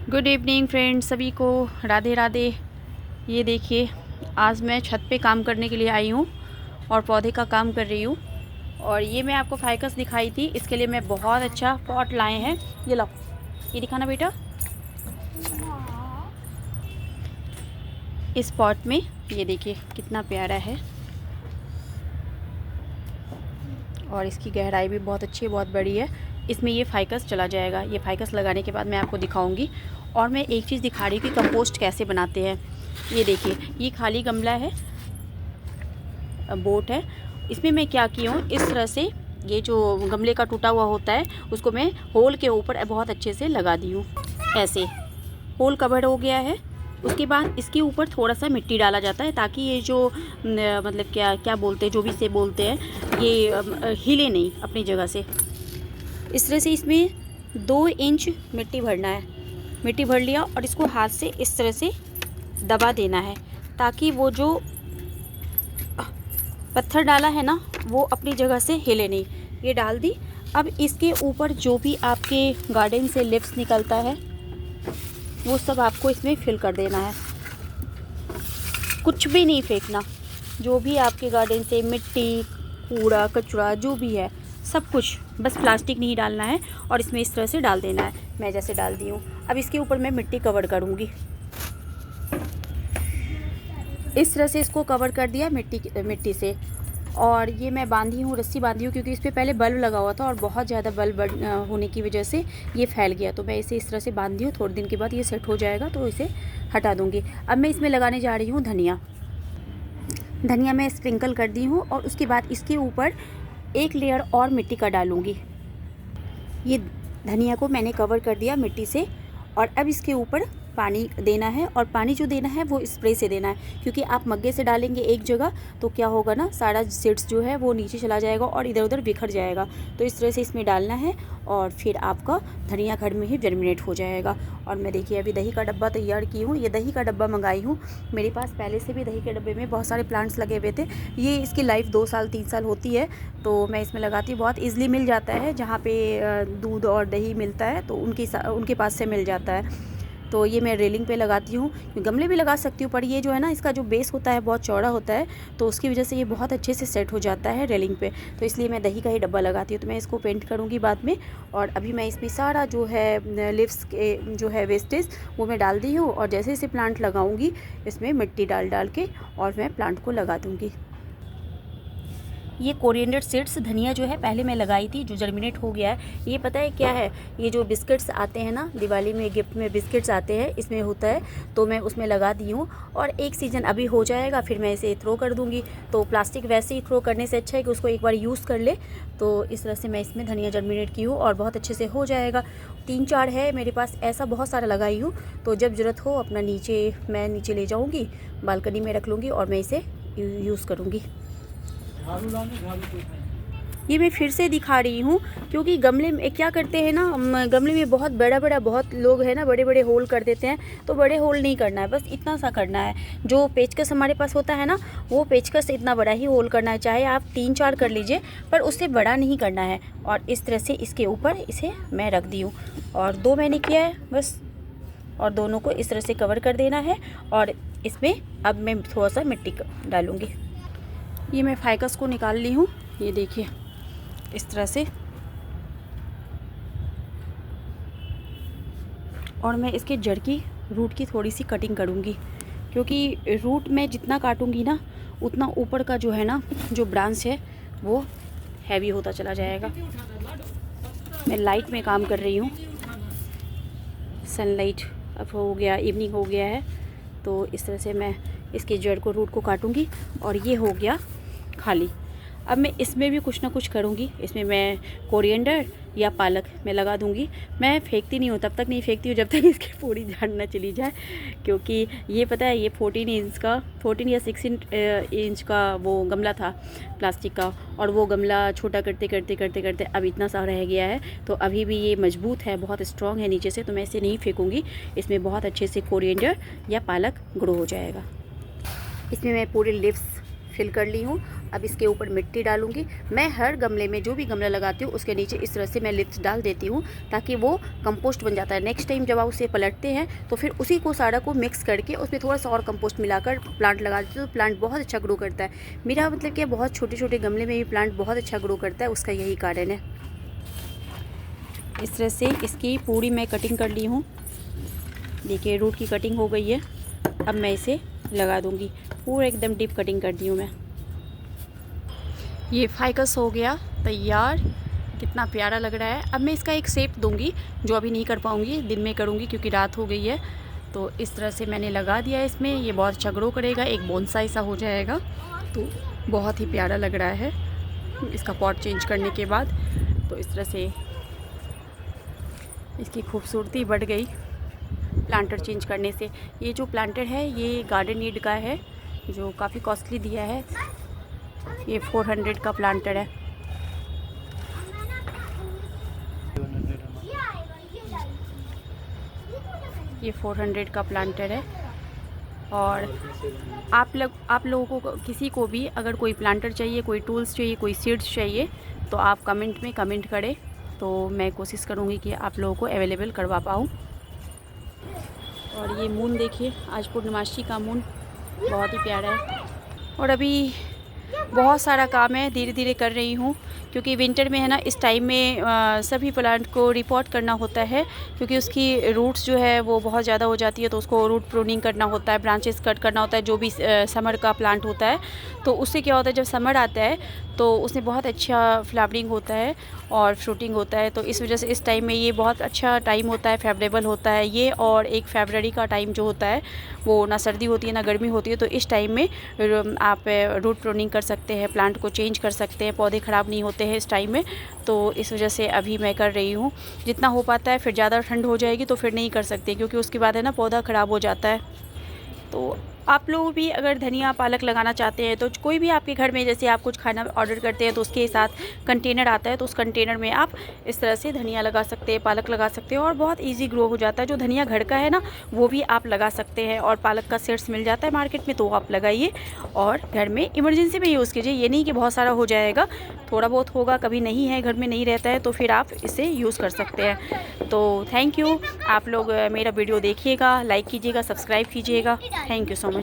Good evening friends, सभी को राधे राधे। ये देखिए, आज मैं छत पे काम करने के लिए आई हूँ और पौधे का काम कर रही हूँ। और ये मैं आपको फाइकस दिखाई थी, इसके लिए मैं बहुत अच्छा पॉट लाए हैं। ये लो, ये दिखाना बेटा। इस पॉट में ये देखिए कितना प्यारा है और इसकी गहराई भी बहुत अच्छी है, बहुत बड़ी है। इसमें ये फाइकस चला जाएगा। ये फाइकस लगाने के बाद मैं आपको दिखाऊंगी। और मैं एक चीज़ दिखा रही हूँ कि कंपोस्ट कैसे बनाते हैं। ये देखिए, ये खाली गमला है, बोट है। इसमें मैं क्या की हूँ, इस तरह से ये जो गमले का टूटा हुआ होता है उसको मैं होल के ऊपर बहुत अच्छे से लगा दी हूँ। ऐसे होल कवर हो गया है। उसके बाद इसके ऊपर थोड़ा सा मिट्टी डाला जाता है ताकि ये जो मतलब क्या क्या बोलते हैं, जो भी से बोलते हैं, ये हिले नहीं अपनी जगह से। इस तरह से इसमें 2 इंच मिट्टी भरना है। मिट्टी भर लिया और इसको हाथ से इस तरह से दबा देना है ताकि वो जो पत्थर डाला है ना वो अपनी जगह से हिले नहीं। ये डाल दी। अब इसके ऊपर जो भी आपके गार्डन से लीव्स निकलता है वो सब आपको इसमें फिल कर देना है। कुछ भी नहीं फेंकना, जो भी आपके गार्डन से मिट्टी, कूड़ा कचरा जो भी है सब कुछ, बस प्लास्टिक नहीं डालना है और इसमें इस तरह से डाल देना है। मैं जैसे डाल दी हूँ। अब इसके ऊपर मैं मिट्टी कवर करूँगी। इस तरह से इसको कवर कर दिया मिट्टी से। और ये मैं बांधी हूँ, रस्सी बांधी हूँ, क्योंकि इस पर पहले बल्ब लगा हुआ था और बहुत ज़्यादा बल्ब होने की वजह से ये फैल गया। तो मैं इसे इस तरह से बांधी हूँ। थोड़े दिन के बाद ये सेट हो जाएगा तो इसे हटा दूँगी। अब मैं इसमें लगाने जा रही हूँ धनिया। धनिया मैं स्प्रिंकल कर दी हूँ और उसके बाद इसके ऊपर एक लेयर और मिट्टी का डालूँगी। ये धनिया को मैंने कवर कर दिया मिट्टी से। और अब इसके ऊपर पानी देना है और पानी जो देना है वो स्प्रे से देना है, क्योंकि आप मग्गे से डालेंगे एक जगह तो क्या होगा ना, सारा सीड्स जो है वो नीचे चला जाएगा और इधर उधर बिखर जाएगा। तो इस तरह से इसमें डालना है और फिर आपका धनिया घर में ही जर्मिनेट हो जाएगा। और मैं देखिए अभी दही का डब्बा तैयार की हूँ। ये दही का डब्बा मंगाई हूँ। मेरे पास पहले से भी दही के डब्बे में बहुत सारे प्लांट्स लगे हुए थे। ये इसकी लाइफ 2 साल 3 साल होती है, तो मैं इसमें लगाती हूँ। बहुत ईजिली मिल जाता है, जहाँ पे दूध और दही मिलता है तो उनके पास से मिल जाता है। तो ये मैं रेलिंग पे लगाती हूँ। गमले भी लगा सकती हूँ, पर ये जो है ना, इसका जो बेस होता है बहुत चौड़ा होता है, तो उसकी वजह से ये बहुत अच्छे से सेट हो जाता है रेलिंग पे। तो इसलिए मैं दही का ही डब्बा लगाती हूँ। तो मैं इसको पेंट करूँगी बाद में। और अभी मैं इसमें सारा जो है लीव्स के जो है वेस्टेज वो मैं डाल दी हूँ। और जैसे जैसे प्लांट लगाऊँगी इसमें मिट्टी डाल डाल के और मैं प्लांट को लगा दूँगी। ये कोरिएंडर सीड्स धनिया जो है पहले मैं लगाई थी, जो जर्मिनेट हो गया है। ये पता है क्या है, ये जो बिस्किट्स आते हैं ना, दिवाली में गिफ्ट में बिस्किट्स आते हैं, इसमें होता है, तो मैं उसमें लगा दी हूँ। और एक सीज़न अभी हो जाएगा फिर मैं इसे थ्रो कर दूँगी। तो प्लास्टिक वैसे ही थ्रो करने से अच्छा है कि उसको एक बार यूज़ कर ले। तो इस तरह से मैं इसमें धनिया जर्मिनेट की हूँ और बहुत अच्छे से हो जाएगा। 3-4 है मेरे पास, ऐसा बहुत सारा लगाई हूँ। तो जब ज़रूरत हो अपना मैं नीचे ले जाऊँगी, बालकनी में रख लूँगी और मैं इसे यूज़ करूँगी। ये मैं फिर से दिखा रही हूँ, क्योंकि गमले में क्या करते हैं ना, गमले में बहुत बड़ा बहुत लोग हैं ना, बड़े बड़े होल कर देते हैं। तो बड़े होल नहीं करना है, बस इतना सा करना है। जो पेचकस हमारे पास होता है ना, वो पेचकस से इतना बड़ा ही होल करना है। चाहे आप 3-4 कर लीजिए, पर उससे बड़ा नहीं करना है। और इस तरह से इसके ऊपर इसे मैं रख दी हूँ और 2 मैंने किया है बस। और दोनों को इस तरह से कवर कर देना है। और इसमें अब मैं थोड़ा सा मिट्टी डालूँगी। ये मैं फाइकस को निकाल ली हूँ, ये देखिए इस तरह से। और मैं इसके जड़ की, रूट की थोड़ी सी कटिंग करूँगी, क्योंकि रूट में जितना काटूँगी ना उतना ऊपर का जो है ना, जो ब्रांच है वो हैवी होता चला जाएगा। मैं लाइट में काम कर रही हूँ। सनलाइट अब हो गया, इवनिंग हो गया है, तो इस तरह से मैं इसके जड़ को, रूट को काटूँगी। और ये हो गया खाली। अब मैं इसमें भी कुछ ना कुछ करूँगी। इसमें मैं कोरिएंडर या पालक मैं लगा दूँगी। मैं फेंकती नहीं हूँ, तब तक नहीं फेंकती हूँ जब तक इसकी पूरी झाड़ ना चली जाए, क्योंकि ये पता है ये 14 या 16 इंच का वो गमला था प्लास्टिक का। और वो गमला छोटा करते करते करते करते अब इतना सा रह गया है। तो अभी भी ये मजबूत है, बहुत स्ट्रॉन्ग है नीचे से, तो मैं इसे नहीं फेंकूँगी। इसमें बहुत अच्छे से कोरिएंडर या पालक ग्रो हो जाएगा। इसमें मैं पूरे लीव्स फिल कर ली हूँ। अब इसके ऊपर मिट्टी डालूँगी। मैं हर गमले में, जो भी गमला लगाती हूँ उसके नीचे इस तरह से मैं लिप्स डाल देती हूँ, ताकि वो कंपोस्ट बन जाता है। नेक्स्ट टाइम जब आप उसे पलटते हैं तो फिर उसी को सारा को मिक्स करके उसमें थोड़ा सा और कंपोस्ट मिलाकर प्लांट लगा देते हो, तो प्लांट बहुत अच्छा ग्रो करता है। मेरा मतलब कि बहुत छोटे छोटे गमले में भी प्लांट बहुत अच्छा ग्रो करता है, उसका यही कारण है। इस तरह से इसकी पूरी मैं कटिंग कर ली हूँ। देखिए रूट की कटिंग हो गई है। अब मैं इसे लगा दूँगी, पूरा एकदम डीप कटिंग कर दी हूँ मैं। ये फाइकस हो गया तैयार, कितना प्यारा लग रहा है। अब मैं इसका एक शेप दूँगी, जो अभी नहीं कर पाऊँगी, दिन में करूँगी क्योंकि रात हो गई है। तो इस तरह से मैंने लगा दिया है इसमें, ये बहुत अच्छा ग्रो करेगा, एक बोनसाई सा हो जाएगा। तो बहुत ही प्यारा लग रहा है इसका पॉट चेंज करने के बाद। तो इस तरह से इसकी खूबसूरती बढ़ गई प्लांटर चेंज करने से। ये जो प्लांटर है ये गार्डन नीड का है, जो काफ़ी कॉस्टली दिया है। ये 400 का प्लांटर है। ये 400 का प्लांटर है। और आप लोगों को, किसी को भी अगर कोई प्लांटर चाहिए, कोई टूल्स चाहिए, कोई सीड्स चाहिए, तो आप कमेंट में कमेंट करें, तो मैं कोशिश करूँगी कि आप लोगों को अवेलेबल करवा पाऊँ। और ये मून देखिए, आज पूर्णिमासी का मून बहुत ही प्यारा है। और अभी बहुत सारा काम है, धीरे धीरे कर रही हूँ, क्योंकि विंटर में है ना, इस टाइम में सभी प्लांट को रिपोर्ट करना होता है, क्योंकि उसकी रूट्स जो है वो बहुत ज़्यादा हो जाती है, तो उसको रूट प्रूनिंग करना होता है, ब्रांचेस कट करना होता है। जो भी समर का प्लांट होता है, तो उससे क्या होता है, जब समर आता है तो उसमें बहुत अच्छा फ्लावरिंग होता है और फ्रूटिंग होता है। तो इस वजह से इस टाइम में ये बहुत अच्छा टाइम होता है, फेवरेबल होता है ये। और एक फरवरी का टाइम जो होता है, वो ना सर्दी होती है ना गर्मी होती है, तो इस टाइम में आप रूट प्रूनिंग कर सकते हैं, प्लांट को चेंज कर सकते हैं, पौधे ख़राब नहीं होते हैं इस टाइम में। तो इस वजह से अभी मैं कर रही हूँ, जितना हो पाता है। फिर ज़्यादा ठंड हो जाएगी तो फिर नहीं कर सकते, क्योंकि उसके बाद है ना पौधा ख़राब हो जाता है। तो आप लोग भी अगर धनिया पालक लगाना चाहते हैं, तो कोई भी आपके घर में, जैसे आप कुछ खाना ऑर्डर करते हैं तो उसके साथ कंटेनर आता है, तो उस कंटेनर में आप इस तरह से धनिया लगा सकते हैं, पालक लगा सकते हैं, और बहुत इजी ग्रो हो जाता है। जो धनिया घर का है ना, वो भी आप लगा सकते हैं। और पालक का सीड्स मिल जाता है मार्केट में, तो आप लगाइए और घर में इमरजेंसी में यूज़ कीजिए। ये नहीं कि बहुत सारा हो जाएगा, थोड़ा बहुत होगा, कभी नहीं है, घर में नहीं रहता है, तो फिर आप इसे यूज़ कर सकते हैं। तो थैंक यू, आप लोग मेरा वीडियो देखिएगा, लाइक कीजिएगा, सब्सक्राइब कीजिएगा। Thank you so much.